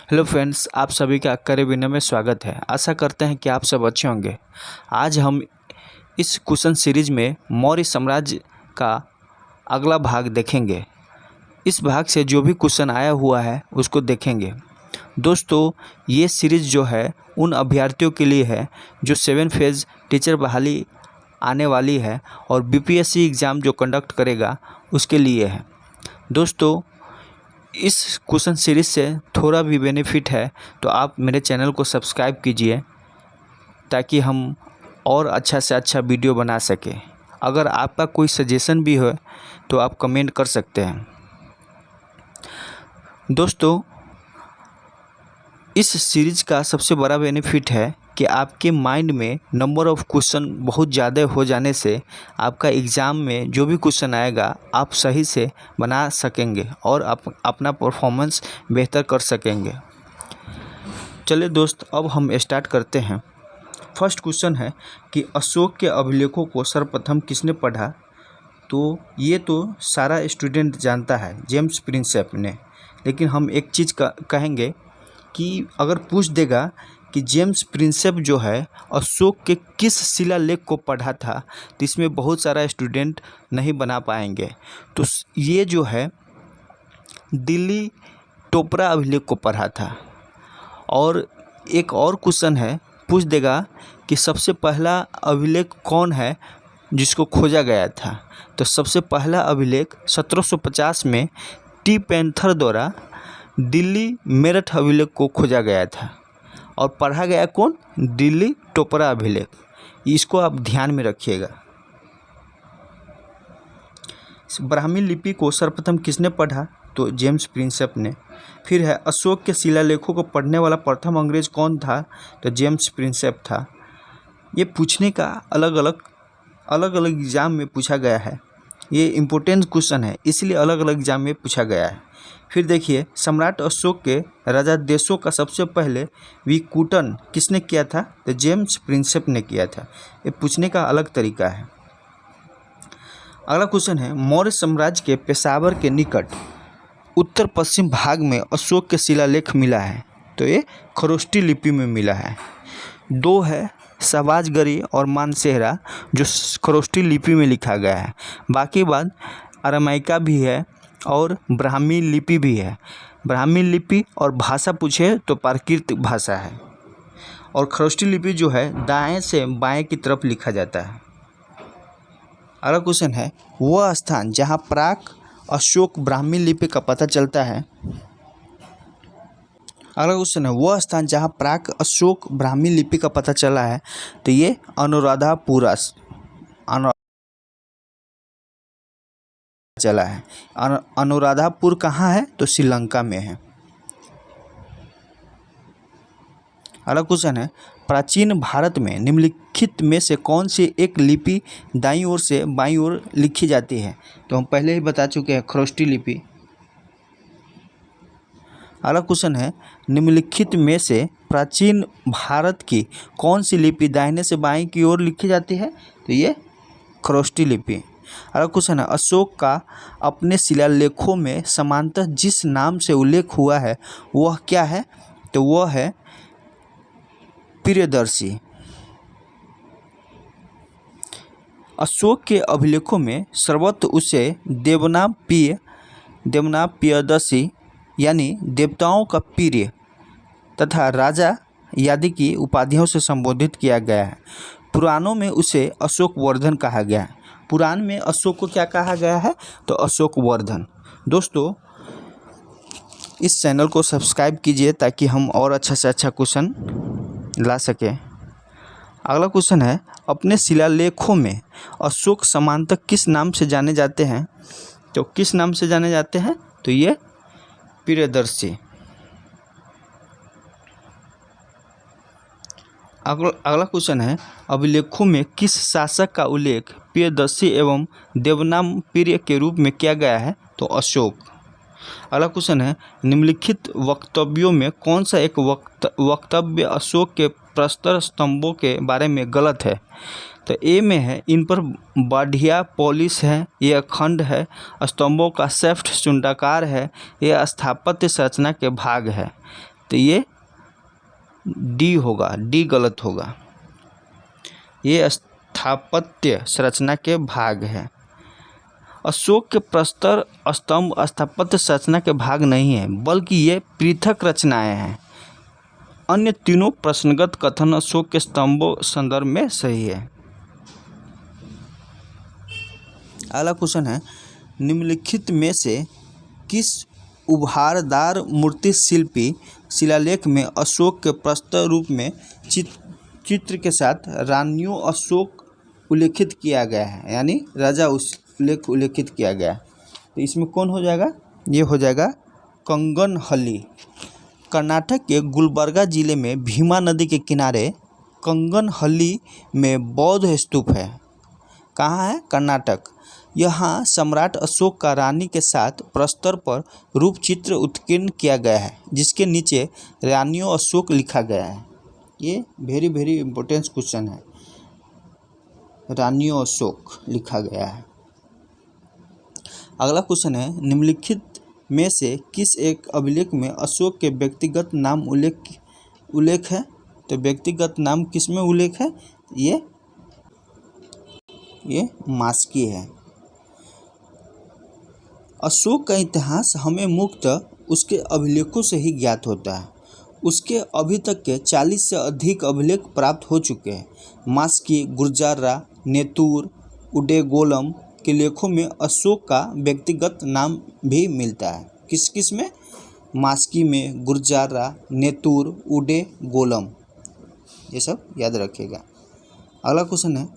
Hello friends, आप सभी का करे बिना में स्वागत है। आशा करते हैं कि आप सब अच्छे होंगे। आज हम इस क्वेश्चन सीरीज में मौर्य साम्राज्य का अगला भाग देखेंगे। इस भाग से जो भी क्वेश्चन आया हुआ है उसको देखेंगे। दोस्तों, ये सीरीज़ जो है उन अभ्यर्थियों के लिए है जो 7 फेज़ टीचर बहाली आने वाली है और बीपीएससी एग्ज़ाम जो कंडक्ट करेगा उसके लिए है। दोस्तों, इस क्वेश्चन सीरीज़ से थोड़ा भी बेनिफिट है तो आप मेरे चैनल को सब्सक्राइब कीजिए ताकि हम और अच्छा से अच्छा वीडियो बना सकें। अगर आपका कोई सजेशन भी हो तो आप कमेंट कर सकते हैं। दोस्तों, इस सीरीज़ का सबसे बड़ा बेनिफिट है कि आपके माइंड में नंबर ऑफ़ क्वेश्चन बहुत ज़्यादा हो जाने से आपका एग्ज़ाम में जो भी क्वेश्चन आएगा आप सही से बना सकेंगे और अपना परफॉर्मेंस बेहतर कर सकेंगे। चलिए दोस्त, अब हम स्टार्ट करते हैं। फर्स्ट क्वेश्चन है कि अशोक के अभिलेखों को सर्वप्रथम किसने पढ़ा? तो ये तो सारा स्टूडेंट जानता है, जेम्स प्रिंसेप ने। लेकिन हम एक चीज़ कहेंगे कि अगर पूछ देगा कि जेम्स प्रिंसेप जो है अशोक के किस शिलालेख को पढ़ा था तो इसमें बहुत सारा स्टूडेंट नहीं बना पाएंगे। तो ये जो है दिल्ली टोपरा अभिलेख को पढ़ा था। और एक और क्वेश्चन है, पूछ देगा कि सबसे पहला अभिलेख कौन है जिसको खोजा गया था? तो सबसे पहला अभिलेख 1750 में टी पैंथर द्वारा दिल्ली मेरठ अभिलेख को खोजा गया था और पढ़ा गया कौन? दिल्ली टोपरा अभिलेख। इसको आप ध्यान में रखिएगा। ब्राह्मी लिपि को सर्वप्रथम किसने पढ़ा? तो जेम्स प्रिंसेप ने। फिर है अशोक के शिलालेखों को पढ़ने वाला प्रथम अंग्रेज कौन था? तो जेम्स प्रिंसेप था। ये पूछने का अलग अलग एग्ज़ाम में पूछा गया है। ये इम्पोर्टेंट क्वेश्चन है, इसलिए अलग अलग एग्ज़ाम में पूछा गया है। फिर देखिए, सम्राट अशोक के राजा देशों का सबसे पहले विकूटन किसने किया था? तो जेम्स प्रिंसेप ने किया था। ये पूछने का अलग तरीका है। अगला क्वेश्चन है, मौर्य साम्राज्य के पेशावर के निकट उत्तर पश्चिम भाग में अशोक के शिलालेख मिला है। तो ये खरोष्टी लिपि में मिला है। दो है शहबाजगरी और मानसेहरा जो खरोष्टी लिपि में लिखा गया है। बाकी बात अरामाइका भी है और ब्राह्मी लिपि भी है। ब्राह्मी लिपि और भाषा पूछे तो प्राकृतिक भाषा है। और खरोष्टी लिपि जो है दाएं से बाएं की तरफ लिखा जाता है। अगला क्वेश्चन है, वह स्थान जहां प्राक अशोक ब्राह्मी लिपि का पता चलता है। अगला क्वेश्चन है, वह स्थान जहां प्राक अशोक ब्राह्मी लिपि का पता चला है। तो ये अनुराधापुरा चला है। अनुराधापुर कहाँ है? तो श्रीलंका में है। अगला क्वेश्चन है, प्राचीन भारत में निम्नलिखित में से कौन सी एक लिपि दाईं ओर से बाईं ओर लिखी जाती है? तो हम पहले ही बता चुके हैं, खरोष्टी लिपि। अगला क्वेश्चन है, निम्नलिखित में से प्राचीन भारत की कौन सी लिपि दाहिने से बाईं की ओर लिखी जाती है? तो ये खरोष्टी लिपि। अगला क्वेश्चन है, अशोक का अपने शिलालेखों में समांतर जिस नाम से उल्लेख हुआ है वह क्या है? तो वह है प्रियदर्शी। अशोक के अभिलेखों में सर्वत्र उसे देवनाप्रियदर्शी यानी देवताओं का प्रिय तथा राजा आदि की उपाधियों से संबोधित किया गया है। पुराणों में उसे अशोक वर्धन कहा गया है। पुराण में अशोक को क्या कहा गया है? तो अशोक वर्धन। दोस्तों, इस चैनल को सब्सक्राइब कीजिए ताकि हम और अच्छा से अच्छा क्वेश्चन ला सकें। अगला क्वेश्चन है, अपने शिलालेखों में अशोक समांतक किस नाम से जाने जाते हैं? तो किस नाम से जाने जाते हैं? तो ये प्रियदर्शी। अगला क्वेश्चन है, अभिलेखों में किस शासक का उल्लेख प्रियदर्शी एवं देवनाम प्रिय के रूप में किया गया है? तो अशोक। अगला क्वेश्चन है, निम्नलिखित वक्तव्यों में कौन सा एक वक्तव्य अशोक के प्रस्तर स्तंभों के बारे में गलत है? तो ए में है, इन पर बढ़िया पॉलिश है, ये अखंड है, स्तंभों का शेफ्ट चुंडाकार है, ये स्थापत्य संरचना के भाग है। तो ये डी होगा, डी गलत होगा। ये स्थापत्य संरचना के भाग है। अशोक के प्रस्तर स्तंभ स्थापत्य संरचना के भाग नहीं है, बल्कि ये पृथक रचनाएं हैं। अन्य तीनों प्रश्नगत कथन अशोक के स्तंभों संदर्भ में सही है। अगला क्वेश्चन है, निम्नलिखित में से किस उभारदार मूर्ति शिल्पी शिलालेख में अशोक के प्रस्तर रूप में चित्र के साथ रानियों अशोक उल्लेखित किया गया है, यानी राजा उल्लेखित किया गया है? तो इसमें कौन हो जाएगा? ये हो जाएगा कंगनहल्ली। कर्नाटक के गुलबर्गा जिले में भीमा नदी के किनारे कंगनहल्ली में बौद्ध स्तूप है। कहाँ है? कर्नाटक। यहाँ सम्राट अशोक का रानी के साथ प्रस्तर पर रूप चित्र उत्कीर्ण किया गया है, जिसके नीचे रानियों अशोक लिखा गया है। ये वेरी वेरी इंपॉर्टेंट क्वेश्चन है। रानियों अशोक लिखा गया है। अगला क्वेश्चन है, निम्नलिखित में से किस एक अभिलेख में अशोक के व्यक्तिगत नाम उल्लेख है? तो व्यक्तिगत नाम किस में उल्लेख है? ये मास्की है। अशोक का इतिहास हमें मुख्यतः उसके अभिलेखों से ही ज्ञात होता है। उसके अभी तक के 40 से अधिक अभिलेख प्राप्त हो चुके हैं। मास्की, गुर्जारा, नेतूर, उडेगोलम के लेखों में अशोक का व्यक्तिगत नाम भी मिलता है। किस किस में? मास्की में, गुर्जारा, नेतूर, उडेगोलम, ये सब याद रखिएगा। अगला क्वेश्चन है,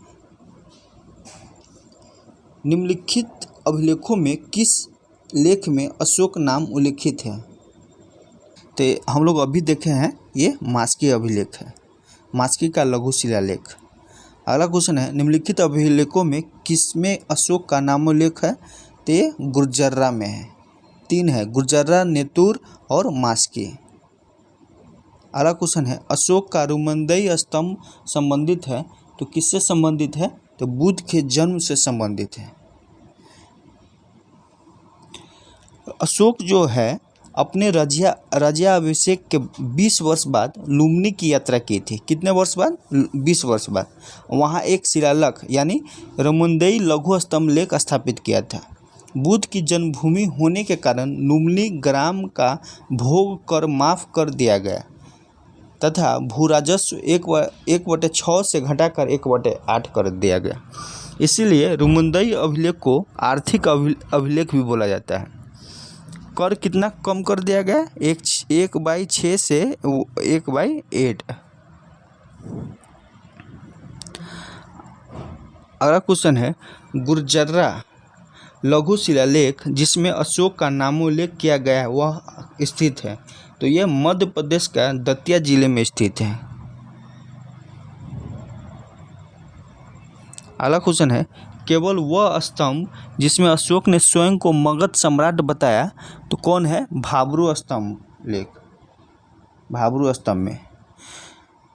निम्नलिखित अभिलेखों में किस लेख में अशोक नाम उल्लिखित है? तो हम लोग अभी देखे हैं, ये मास्की अभिलेख है, मास्की का लघु शिलालेख। अगला क्वेश्चन है, निम्नलिखित अभिलेखों में किसमें अशोक का नामोल्लेख है? तो ये गुर्जर्रा में है। 3 है, गुर्जर्रा, नेतूर और मास्की। अगला क्वेश्चन है, अशोक का रुमंदई स्तंभ संबंधित है, तो किससे संबंधित है? तो बुद्ध के जन्म से संबंधित है। अशोक जो है अपने राज्याभिषेक के 20 वर्ष बाद लुम्बिनी की यात्रा की थी। कितने वर्ष बाद? 20 वर्ष बाद। वहाँ एक शिलालेख यानी रुमंदई लघु स्तंभ लेख स्थापित किया था। बुद्ध की जन्मभूमि होने के कारण लुम्बिनी ग्राम का भोग कर माफ कर दिया गया तथा भू राजस्व 1/6 से घटाकर 1/8 कर दिया गया। इसीलिए रुमंदई अभिलेख को आर्थिक अभिलेख भी बोला जाता है। कर कितना कम कर दिया गया? 1/6 से 1/8। अगला क्वेश्चन है, गुर्जर्रा लघु शिलालेख जिसमें अशोक का नामोल्लेख किया गया है वह स्थित है। तो यह मध्य प्रदेश का दतिया जिले में स्थित है। अगला क्वेश्चन है, केवल वह स्तंभ जिसमें अशोक ने स्वयं को मगध सम्राट बताया तो कौन है? भाब्रू स्तंभ लेख। भाब्रू स्तंभ में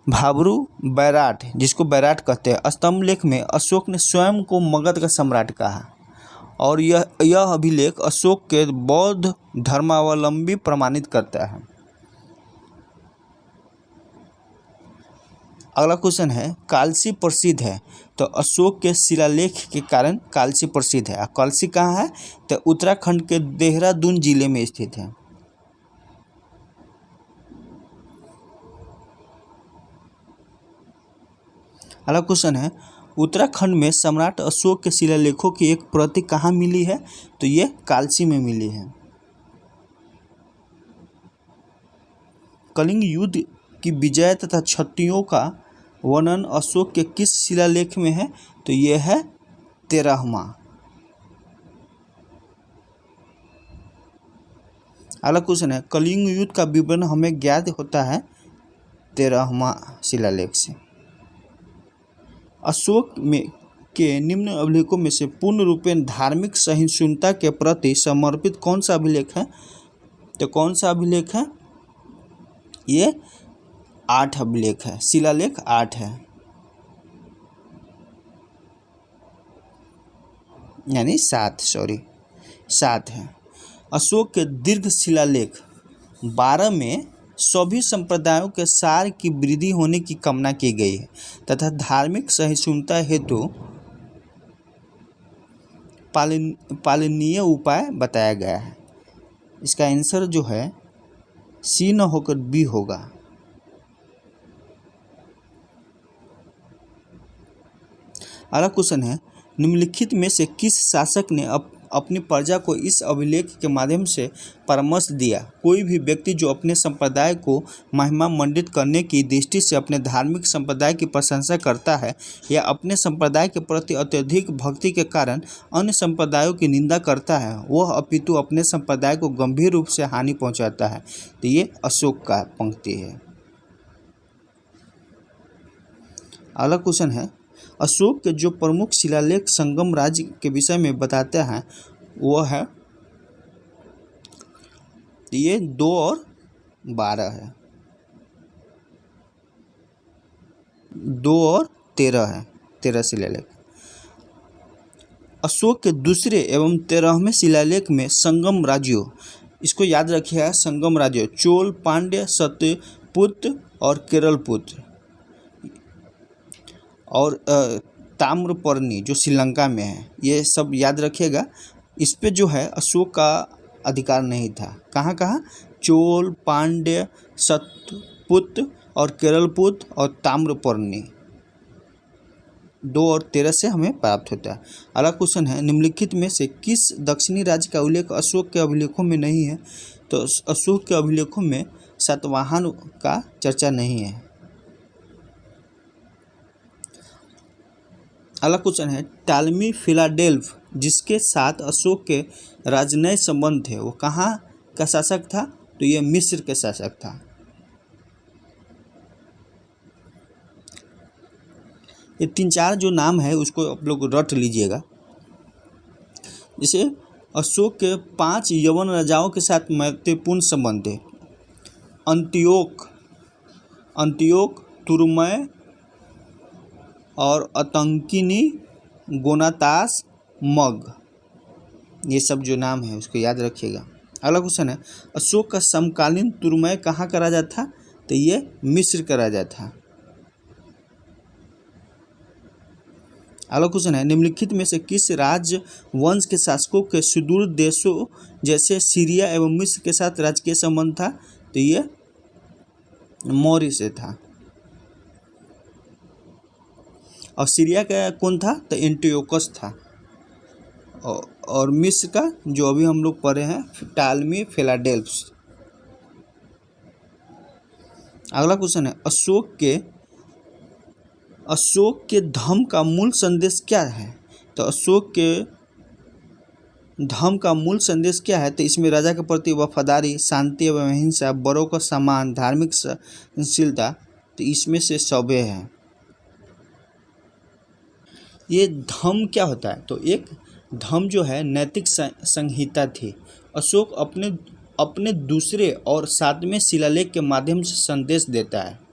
भाब्रू बैराट, जिसको बैराट कहते हैं, स्तंभ लेख में अशोक ने स्वयं को मगध का सम्राट कहा और यह अभिलेख अशोक के बौद्ध धर्मावलंबी प्रमाणित करता है। अगला क्वेश्चन है, कालसी प्रसिद्ध है, तो अशोक के शिलालेख के कारण कालसी प्रसिद्ध है। कालसी कहाँ है? तो उत्तराखंड के देहरादून जिले में स्थित है। अगला क्वेश्चन है, उत्तराखंड में सम्राट अशोक के शिलालेखों की एक प्रति कहाँ मिली है? तो ये कालसी में मिली है। कलिंग युद्ध की विजय तथा क्षत्रियों का वर्णन अशोक के किस शिलालेख में है? तो यह है 13वां। अगला क्वेश्चन है, कलिंग युद्ध का विवरण हमें ज्ञात होता है 13वां शिलालेख से। अशोक के निम्न अभिलेखों में से पूर्ण रूपेण धार्मिक सहिष्णुता के प्रति समर्पित कौन सा अभिलेख है? तो कौन सा अभिलेख है? ये 8 अभिलेख है, शिलालेख 8 है, यानी 7 है। अशोक के दीर्घ शिलालेख 12 में सभी संप्रदायों के सार की वृद्धि होने की कामना की गई है तथा धार्मिक सहिष्णुता हेतु पालनीय उपाय बताया गया है। इसका आंसर जो है सी न होकर बी होगा। अगला क्वेश्चन है, निम्नलिखित में से किस शासक ने अपनी प्रजा को इस अभिलेख के माध्यम से परामर्श दिया? कोई भी व्यक्ति जो अपने संप्रदाय को महिमा मंडित करने की दृष्टि से अपने धार्मिक संप्रदाय की प्रशंसा करता है या अपने संप्रदाय के प्रति अत्यधिक भक्ति के कारण अन्य संप्रदायों की निंदा करता है, वह अपितु अपने संप्रदाय को गंभीर रूप से हानि पहुंचाता है। तो ये अशोक का पंक्ति है। अगला क्वेश्चन है, अशोक के जो प्रमुख शिलालेख संगम राज्य के विषय में बताते हैं वह है, ये 2 और 12 है, 2 और 13 है, 13 शिलालेख। अशोक के दूसरे एवं 13वें शिलालेख में संगम राज्यों, इसको याद रखिएगा, संगम राज्यों चोल, पांड्य, सत्यपुत्र और केरलपुत्र और ताम्रपर्णी जो श्रीलंका में है, ये सब याद रखिएगा। इस पे जो है अशोक का अधिकार नहीं था। कहाँ कहाँ? चोल, पांड्य, सत्यपुत्र और केरलपुत्र और ताम्रपर्णी 2 और 13 से हमें प्राप्त होता है। अगला क्वेश्चन है, निम्नलिखित में से किस दक्षिणी राज्य का उल्लेख अशोक के अभिलेखों में नहीं है? तो अशोक के अभिलेखों में सातवाहन का चर्चा नहीं है। अगला क्वेश्चन है, टालमी फिलाडेल्फ जिसके साथ अशोक के राजनयिक संबंध थे, वो कहाँ का शासक था? तो ये मिस्र के शासक था। ये 3-4 जो नाम है उसको आप लोग रट लीजिएगा। जैसे अशोक के 5 यवन राजाओं के साथ महत्वपूर्ण संबंध थे। अंत्योक, तुरमय और आतंकिनी, गोनातास, मग, ये सब जो नाम है उसको याद रखिएगा। अगला क्वेश्चन है, अशोक का समकालीन तुरमय कहाँ का राजा था? तो ये मिस्र का राजा था। अगला क्वेश्चन है, निम्नलिखित में से किस राज्य वंश के शासकों के सुदूर देशों जैसे सीरिया एवं मिस्र के साथ राजकीय संबंध था? तो ये मौर्य से था। और सीरिया का कौन था? तो एंटियोकस था। और मिस्र का जो अभी हम लोग पढ़े हैं टालमी फिलाडेल्फस। अगला क्वेश्चन है, अशोक के धम्म का मूल संदेश क्या है? तो अशोक के धम्म का मूल संदेश क्या है? तो इसमें राजा के प्रति वफादारी, शांति एवं अहिंसा, बड़ों का सम्मान, धार्मिक सहनशीलता, तो इसमें से सभ्य है। ये धम्म क्या होता है? तो एक धम्म जो है नैतिक संहिता थी। अशोक अपने दूसरे और 7वें शिलालेख के माध्यम से संदेश देता है।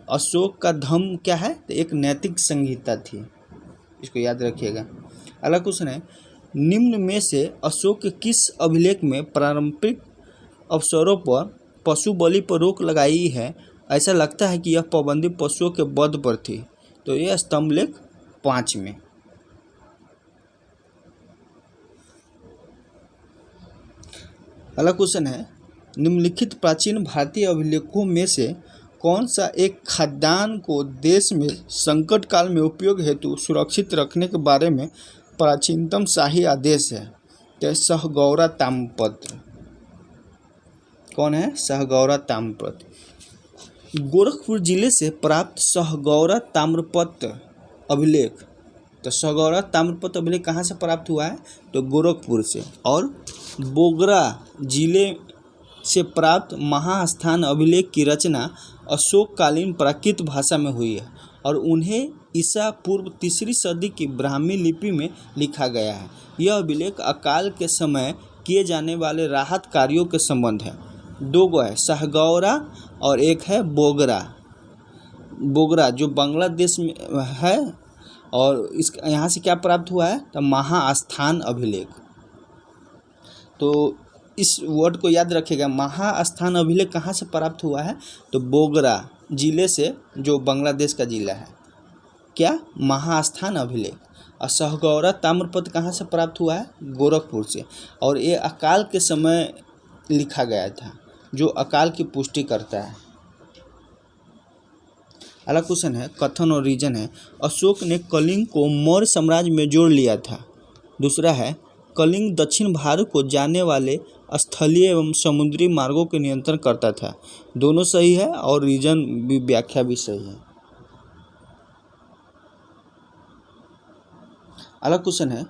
अशोक का धम्म क्या है? तो एक नैतिक संहिता थी, इसको याद रखिएगा। अगला क्वेश्चन है, निम्न में से अशोक के किस अभिलेख में पारंपरिक अवसरों पर पशु बलि पर रोक लगाई है? ऐसा लगता है कि यह पाबंदी पशुओं के वध पर थी। तो यह स्तंभलेख 5 में। अगला क्वेश्चन है, निम्नलिखित प्राचीन भारतीय अभिलेखों में से कौन सा एक खाद्यान्न को देश में संकट काल में उपयोग हेतु सुरक्षित रखने के बारे में प्राचीनतम शाही आदेश है? तो सहगौरा ताम्रपत्र। कौन है? सहगौरा ताम्रपत्र। गोरखपुर जिले से प्राप्त सहगौरा ताम्रपत्र अभिलेख, तो सहगौरा ताम्रपत्र अभिलेख कहाँ से प्राप्त हुआ है? तो गोरखपुर से। और बोगरा जिले से प्राप्त महास्थान अभिलेख की रचना अशोककालीन प्राकृत भाषा में हुई है और उन्हें ईसा पूर्व 3री सदी की ब्राह्मी लिपि में लिखा गया है। यह अभिलेख अकाल के समय किए जाने वाले राहत कार्यों के संबंध है। 2 गो है, सहगौरा और एक है बोगरा। बोगरा जो बांग्लादेश में है और इस यहाँ से क्या प्राप्त हुआ है? तो महास्थान अभिलेख। तो इस वर्ड को याद रखिएगा। महास्थान अभिलेख कहाँ से प्राप्त हुआ है? तो बोगरा जिले से, जो बांग्लादेश का जिला है। क्या? महास्थान अभिलेख। और सहगौरा ताम्रपत्र कहाँ से प्राप्त हुआ है? गोरखपुर से। और ये अकाल के समय लिखा गया था, जो अकाल की पुष्टि करता है। अगला क्वेश्चन है, कथन और रीजन है। अशोक ने कलिंग को मौर्य साम्राज्य में जोड़ लिया था। दूसरा है, कलिंग दक्षिण भारत को जाने वाले स्थलीय एवं समुद्री मार्गों के नियंत्रण करता था। दोनों सही है और रीजन भी, व्याख्या भी सही है। अगला क्वेश्चन है,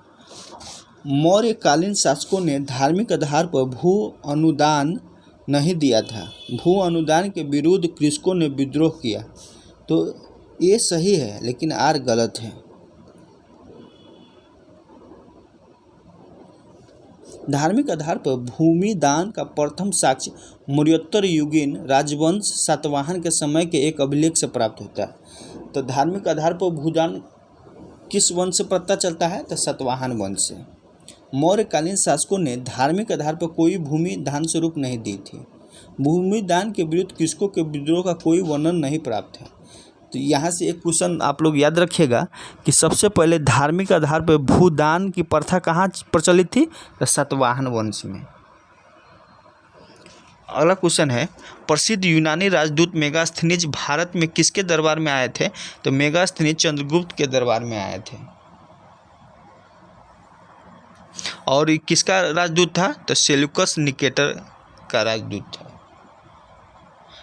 मौर्यकालीन शासकों ने धार्मिक आधार पर भू अनुदान नहीं दिया था। भू अनुदान के विरुद्ध कृषकों ने विद्रोह किया। तो ये सही है, लेकिन आर गलत है। धार्मिक आधार पर भूमि दान का प्रथम साक्ष्य मौर्योत्तर युगीन राजवंश सातवाहन के समय के एक अभिलेख से प्राप्त होता है। तो धार्मिक आधार पर भूदान किस वंश से पता चलता है? तो सातवाहन वंश से। मौर्यकालीन शासकों ने धार्मिक आधार पर कोई भूमि दान स्वरूप नहीं दी थी। भूमि दान के विरुद्ध कृषकों के विद्रोह का कोई वर्णन नहीं प्राप्त है। तो यहाँ से एक क्वेश्चन आप लोग याद रखिएगा कि सबसे पहले धार्मिक आधार पर भूदान की प्रथा कहाँ प्रचलित थी? तो सातवाहन वंश में। अगला क्वेश्चन है, प्रसिद्ध यूनानी राजदूत मेगास्थनीज भारत में किसके दरबार में आए थे? तो मेगास्थनीज चंद्रगुप्त के दरबार में आए थे। और किसका राजदूत था? तो सेल्यूकस निकेटर का राजदूत था।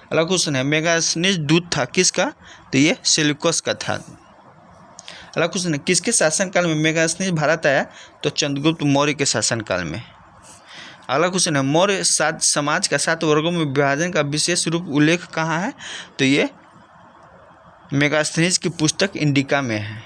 अगला क्वेश्चन है, मेगास्थनीज दूत था किसका? तो ये सेल्यूकस का था। अगला क्वेश्चन है, किसके शासनकाल में मेगास्थनीज भारत आया? तो चंद्रगुप्त मौर्य के शासनकाल में। अगला क्वेश्चन है, मौर्य समाज का 7 वर्गों में विभाजन का विशेष रूप उल्लेख कहाँ है? तो ये मेगास्थनीज की पुस्तक इंडिका में है।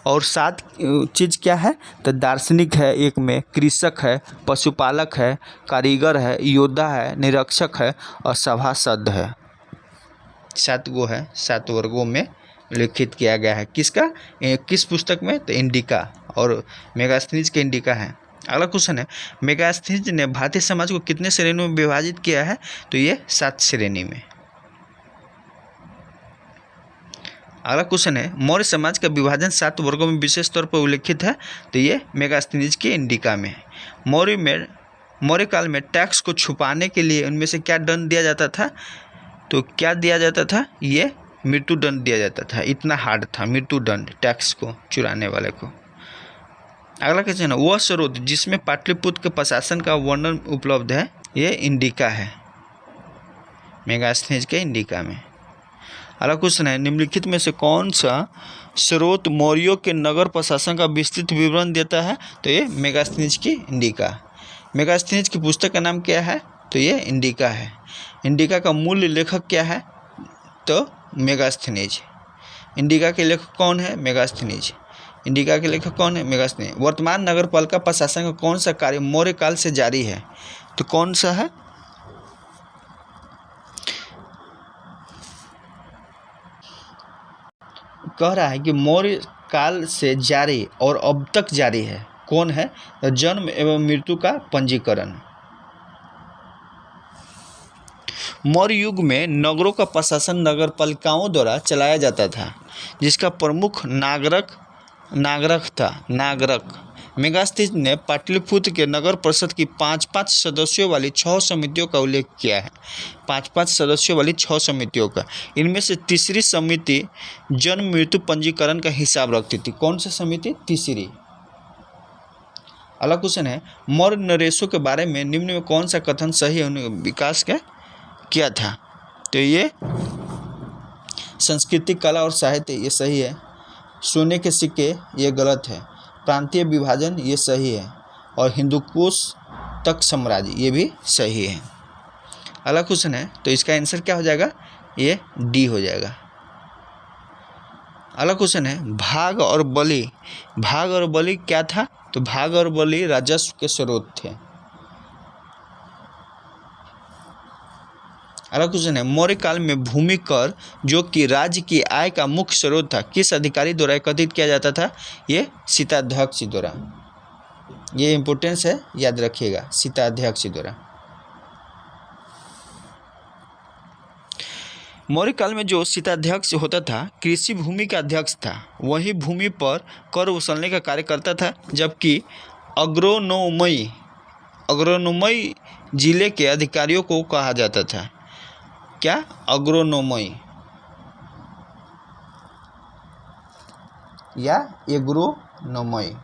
और 7 चीज़ क्या है? तो दार्शनिक है एक में, कृषक है, पशुपालक है, कारीगर है, योद्धा है, निरीक्षक है और सभासद है। 7 गो है, 7 वर्गों में उल्लेखित किया गया है। किसका? किस पुस्तक में? तो इंडिका, और मेगास्थनीज के इंडिका है। अगला क्वेश्चन है, मेगास्थनीज ने भारतीय समाज को कितने श्रेणियों में विभाजित किया है? तो ये 7 श्रेणी में। अगला क्वेश्चन है, मौर्य समाज का विभाजन 7 वर्गों में विशेष तौर पर उल्लेखित है। तो ये मेगास्थनीज के इंडिका में है। मौर्य काल में टैक्स को छुपाने के लिए उनमें से क्या दंड दिया जाता था? तो क्या दिया जाता था? ये मृत्युदंड दिया जाता था। इतना हार्ड था मृत्युदंड टैक्स को चुराने वाले को। अगला क्वेश्चन है, वह स्रोत जिसमें पाटलिपुत्र के प्रशासन का वर्णन उपलब्ध है? ये इंडिका है, मेगास्थनीज के इंडिका में। अगला क्वेश्चन है, निम्नलिखित में से कौन सा स्रोत मौर्यों के नगर प्रशासन का विस्तृत विवरण देता है? तो ये मेगास्थनीज की इंडिका। मेगास्थनीज की पुस्तक का नाम क्या है? तो ये इंडिका है। इंडिका का मूल लेखक क्या है? तो मेगास्थनीज। इंडिका के लेखक कौन है? मेगास्थनीज। इंडिका के लेखक कौन है? मेगास्थनीज। वर्तमान नगरपालिका प्रशासन का कौन सा कार्य मौर्य काल से जारी है? तो कौन सा है? कह रहा है कि मौर्य काल से जारी और अब तक जारी है। कौन है? तो जन्म एवं मृत्यु का पंजीकरण। मौर्य युग में नगरों का प्रशासन नगरपालिकाओं द्वारा चलाया जाता था, जिसका प्रमुख नागरक था। मेगास्थनीज ने पाटलिपुत्र के नगर परिषद की 5-5 सदस्यों वाली 6 समितियों का उल्लेख किया है। 5-5 सदस्यों वाली 6 समितियों का। इनमें से तीसरी समिति जन्म मृत्यु पंजीकरण का हिसाब रखती थी। कौन सी समिति? तीसरी। अगला क्वेश्चन है, मौर्य नरेशों के बारे में निम्न में कौन सा कथन सही है? उन्होंने विकास किया था। तो ये संस्कृति, कला और साहित्य, ये सही है। सोने के सिक्के, ये गलत है। प्रांतीय विभाजन, ये सही है। और हिंदुकुश तक साम्राज्य, ये भी सही है। अगला क्वेश्चन है, तो इसका आंसर क्या हो जाएगा? ये डी हो जाएगा। अगला क्वेश्चन है, भाग और बलि क्या था? तो भाग और बलि राजस्व के स्रोत थे। अगला क्वेश्चन है, मौर्य काल में भूमि कर, जो कि राज्य की आय का मुख्य स्रोत था, किस अधिकारी द्वारा एकत्रित किया जाता था? ये शीताध्यक्ष द्वारा। ये इम्पोर्टेंस है, याद रखिएगा, सीता अध्यक्ष द्वारा। मौर्य काल में जो सीताध्यक्ष होता था कृषि भूमि का अध्यक्ष था, वही भूमि पर कर वसूलने का कार्य करता था, जबकि अग्रोनोमई जिले के अधिकारियों को कहा जाता था। क्या? अग्रोनोमई या एग्रोनोमई।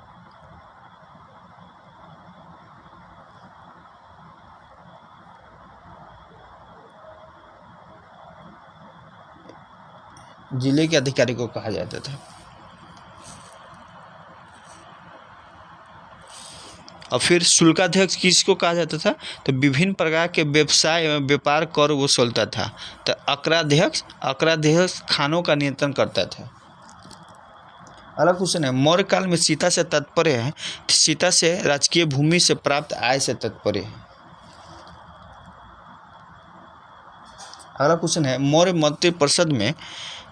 जिले के अधिकारी को कहा जाता था। और फिर शुल्काध्यक्ष किसको कहा जाता था? तो विभिन्न प्रकार के व्यवसाय एवं व्यापार कर वसूलता था। तो अकराध्यक्ष खानों का नियंत्रण करता था। अगला क्वेश्चन है, मौर्य काल में सीता से तात्पर्य है, सीता से राजकीय भूमि से प्राप्त आय से तात्पर्य है। अगला क्वेश्चन है, मौर्य मंत्रिपरिषद में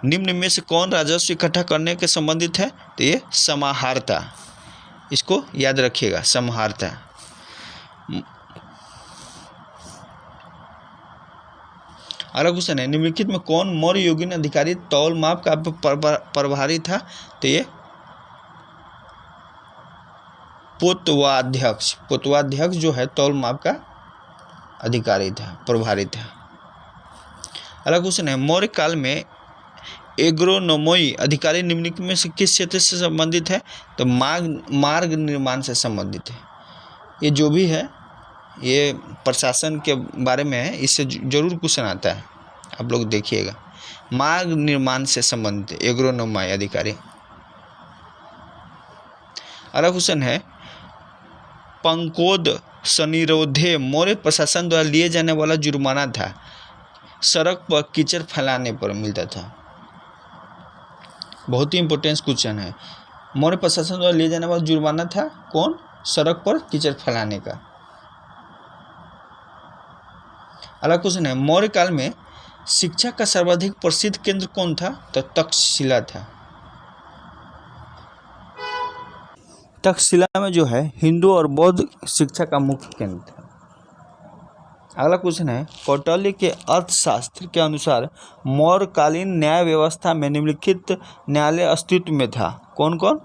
निम्न में से कौन राजस्व इकट्ठा करने के संबंधित है? तो ये समाहर्ता, इसको याद रखिएगा, समाहर्ता। अगला क्वेश्चन है, निम्नलिखित में कौन मौर्य योगिन अधिकारी तौल माप का प्रभारी था? तो ये पोतवाध्यक्ष जो है तौल माप का अधिकारी था, प्रभारी था। अगला क्वेश्चन है, मौर्य काल में एग्रोनोमई अधिकारी निम्नलिखित में से किस क्षेत्र से संबंधित है? तो मार्ग निर्माण से संबंधित है। ये जो भी है ये प्रशासन के बारे में है, इससे जरूर क्वेश्चन आता है, आप लोग देखिएगा। मार्ग निर्माण से संबंधित एग्रोनोमई अधिकारी। अगला क्वेश्चन है, पंकोद सनिरोधे मौर्य प्रशासन द्वारा लिए जाने वाला जुर्माना था, सड़क पर कीचड़ फैलाने पर मिलता था। बहुत ही इंपॉर्टेंट क्वेश्चन है। मौर्य प्रशासन द्वारा लिए जाने वाला जुर्माना था कौन? सड़क पर कीचड़ फैलाने का। अगला क्वेश्चन है, मौर्य काल में शिक्षा का सर्वाधिक प्रसिद्ध केंद्र कौन था? तो तक्षशिला था। तक्षशिला में जो है हिंदू और बौद्ध शिक्षा का मुख्य केंद्र था। अगला क्वेश्चन है, कौटिल्य के अर्थशास्त्र के अनुसार मौर्यकालीन न्याय व्यवस्था में निम्नलिखित न्यायालय अस्तित्व में था, कौन कौन?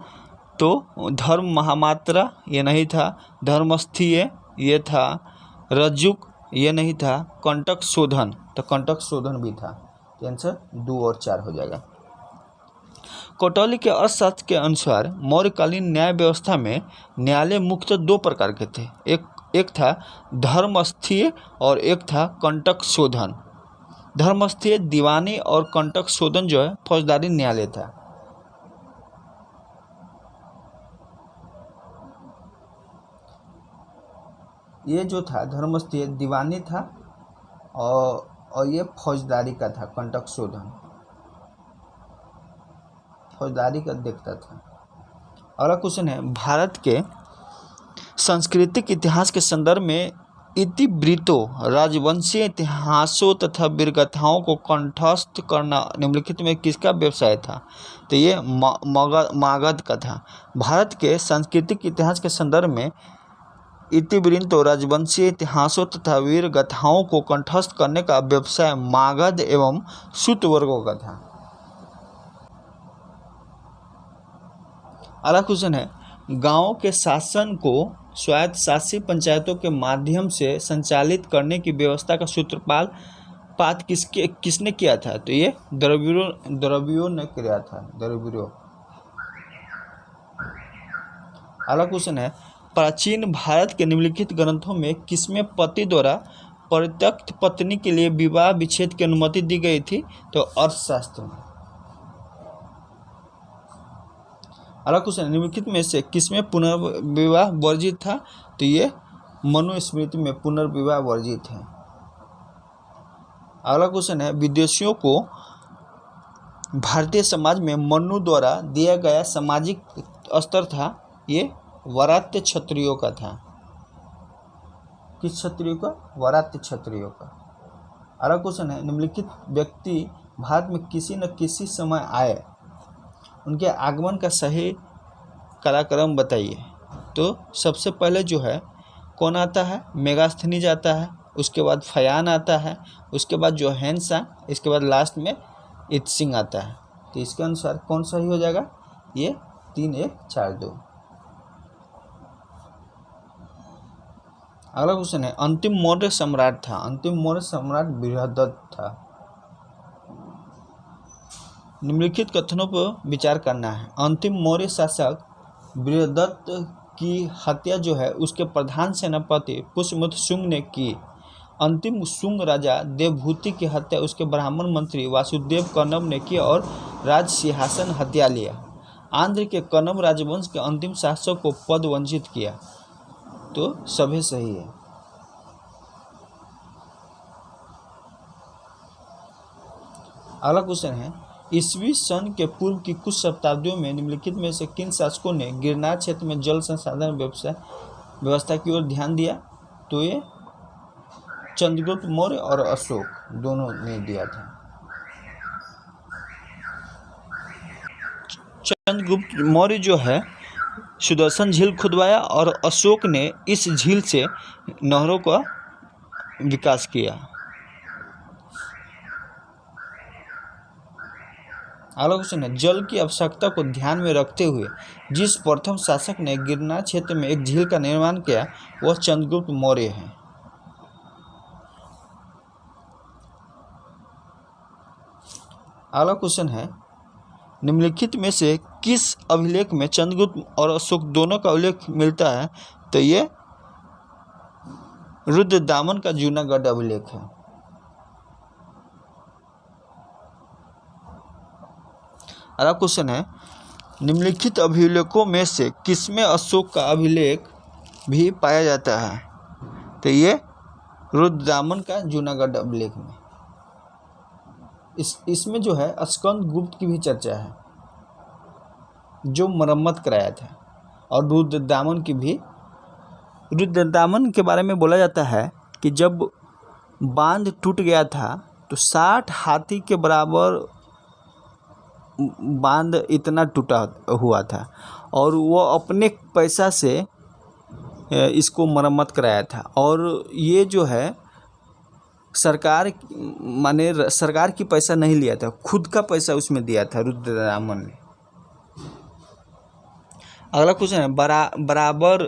तो धर्म महामात्रा ये नहीं था, धर्मस्थीय ये था, रज्जुक ये नहीं था, कंटक शोधन, तो कंटक शोधन भी था। आंसर 2 और 4 हो जाएगा। कौटिल्य के अर्थशास्त्र के अनुसार मौर्यकालीन न्याय व्यवस्था में न्यायालय मुख्यतः 2 प्रकार के थे, एक था धर्मस्थीय और एक था कंटक शोधन। धर्मस्थीय दीवानी और कंटक शोधन जो है फौजदारी न्यायालय था। ये जो था धर्मस्थीय दीवानी था और ये फौजदारी का था, कंटक शोधन फौजदारी का देखता था। अगला क्वेश्चन है, भारत के सांस्कृतिक इतिहास के संदर्भ में इतिवृत्तों राजवंशीय इतिहासों तथा वीरगाथाओं को कंठस्थ करना निम्नलिखित में किसका व्यवसाय था? तो ये मागध का था। भारत के सांस्कृतिक इतिहास के संदर्भ में इतिवृत्तों राजवंशीय इतिहासों तथा वीरगाथाओं को कंठस्थ करने का व्यवसाय मागध एवं सूत वर्गों का था। अगला क्वेश्चन है, गाँव के शासन को स्वायत्तशासी पंचायतों के माध्यम से संचालित करने की व्यवस्था का सूत्रपात किसने किया था? तो ये द्रविड़ों ने किया था, द्रविड़ों। अगला क्वेश्चन है, प्राचीन भारत के निम्नलिखित ग्रंथों में किसमें पति द्वारा परित्यक्त पत्नी के लिए विवाह विच्छेद की अनुमति दी गई थी? तो अर्थशास्त्र में। अगला क्वेश्चन, निम्नलिखित में से किसमें पुनर्विवाह वर्जित था? तो ये मनुस्मृति में पुनर्विवाह वर्जित है। अगला क्वेश्चन है, विदेशियों को भारतीय समाज में मनु द्वारा दिया गया सामाजिक स्तर था, ये वरात्य क्षत्रियों का था। किस क्षत्रियों का? वरात्य क्षत्रियों का। अगला क्वेश्चन है, निम्नलिखित व्यक्ति भारत में किसी न किसी समय आए, उनके आगमन का सही कालक्रम बताइए। तो सबसे पहले जो है कौन आता है, मेगास्थनीज आता है, उसके बाद फयान आता है, उसके बाद जोहेंसन, इसके बाद लास्ट में इत्सिंग आता है। तो इसके अनुसार कौन सही हो जाएगा, ये 3, 1, 4, 2। अगला क्वेश्चन है अंतिम मौर्य सम्राट था। अंतिम मौर्य सम्राट बृहदत्त था। निम्नलिखित कथनों पर विचार करना है। अंतिम मौर्य शासक बृहदत्त की हत्या जो है उसके प्रधान सेनापति पुष्यमित्र शुंग ने की। अंतिम शुंग राजा देवभूति की हत्या उसके ब्राह्मण मंत्री वासुदेव कनब ने की और राज सिंहासन हत्या लिया। आंध्र के कनब राजवंश के अंतिम शासक को पद वंचित किया। तो सभी सही है। अगला क्वेश्चन है ईस्वी सन के पूर्व की कुछ शताब्दियों में निम्नलिखित में से किन शासकों ने गिरनार क्षेत्र में जल संसाधन व्यवस्था की ओर ध्यान दिया। तो ये चंद्रगुप्त मौर्य और अशोक दोनों ने दिया था। चंद्रगुप्त मौर्य जो है सुदर्शन झील खुदवाया और अशोक ने इस झील से नहरों का विकास किया। अगला क्वेश्चन है जल की आवश्यकता को ध्यान में रखते हुए जिस प्रथम शासक ने गिरनार क्षेत्र में एक झील का निर्माण किया वह चंद्रगुप्त मौर्य है। अगला क्वेश्चन है निम्नलिखित में से किस अभिलेख में चंद्रगुप्त और अशोक दोनों का उल्लेख मिलता है। तो ये रुद्रदामन का जूनागढ़ अभिलेख है। अगला क्वेश्चन है निम्नलिखित अभिलेखों में से किसमें अशोक का अभिलेख भी पाया जाता है। तो ये रुद्रदामन का जूनागढ़ अभिलेख में। इसमें जो है स्कंद गुप्त की भी चर्चा है जो मरम्मत कराया था और रुद्रदामन की भी। रुद्रदामन के बारे में बोला जाता है कि जब बांध टूट गया था तो 60 हाथी के बराबर बांध इतना टूटा हुआ था और वो अपने पैसा से इसको मरम्मत कराया था। और ये जो है सरकार की पैसा नहीं लिया था, खुद का पैसा उसमें दिया था रुद्रदामन ने। अगला क्वेश्चन है बराबर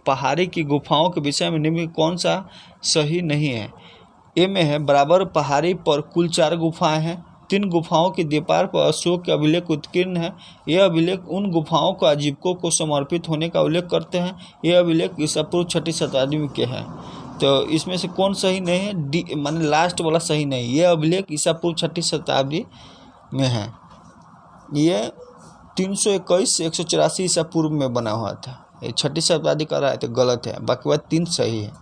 पहाड़ी की गुफाओं के विषय में निम्न कौन सा सही नहीं है। ए में है बराबर पहाड़ी पर कुल 4 गुफाएं हैं। 3 गुफाओं के द्वार पर अशोक के अभिलेख उत्कीर्ण है। यह अभिलेख उन गुफाओं को आजीविकों को समर्पित होने का उल्लेख करते हैं। यह अभिलेख ईसा पूर्व 6ठी शताब्दी के हैं। तो इसमें से कौन सही नहीं है, डी माने लास्ट वाला सही नहीं। यह अभिलेख ईसा पूर्व 6ठी शताब्दी में है। ये 321 से 184 ईसा पूर्व में बना हुआ था। ये 6ठी शताब्दी का रहा है तो गलत है, बाकी बात 3 सही है।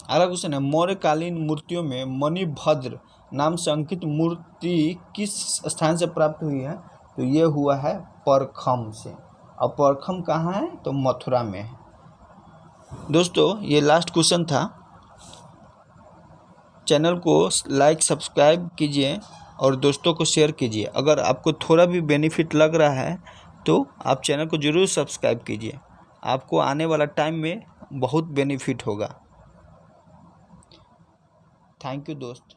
अगला क्वेश्चन है मौर्यकालीन मूर्तियों में मणिभद्र नाम से अंकित मूर्ति किस स्थान से प्राप्त हुई है। तो ये हुआ है परखम से। और परखम कहाँ है, तो मथुरा में है। दोस्तों ये लास्ट क्वेश्चन था। चैनल को लाइक सब्सक्राइब कीजिए और दोस्तों को शेयर कीजिए। अगर आपको थोड़ा भी बेनिफिट लग रहा है तो आप चैनल को ज़रूर सब्सक्राइब कीजिए, आपको आने वाला टाइम में बहुत बेनिफिट होगा। थैंक यू दोस्त।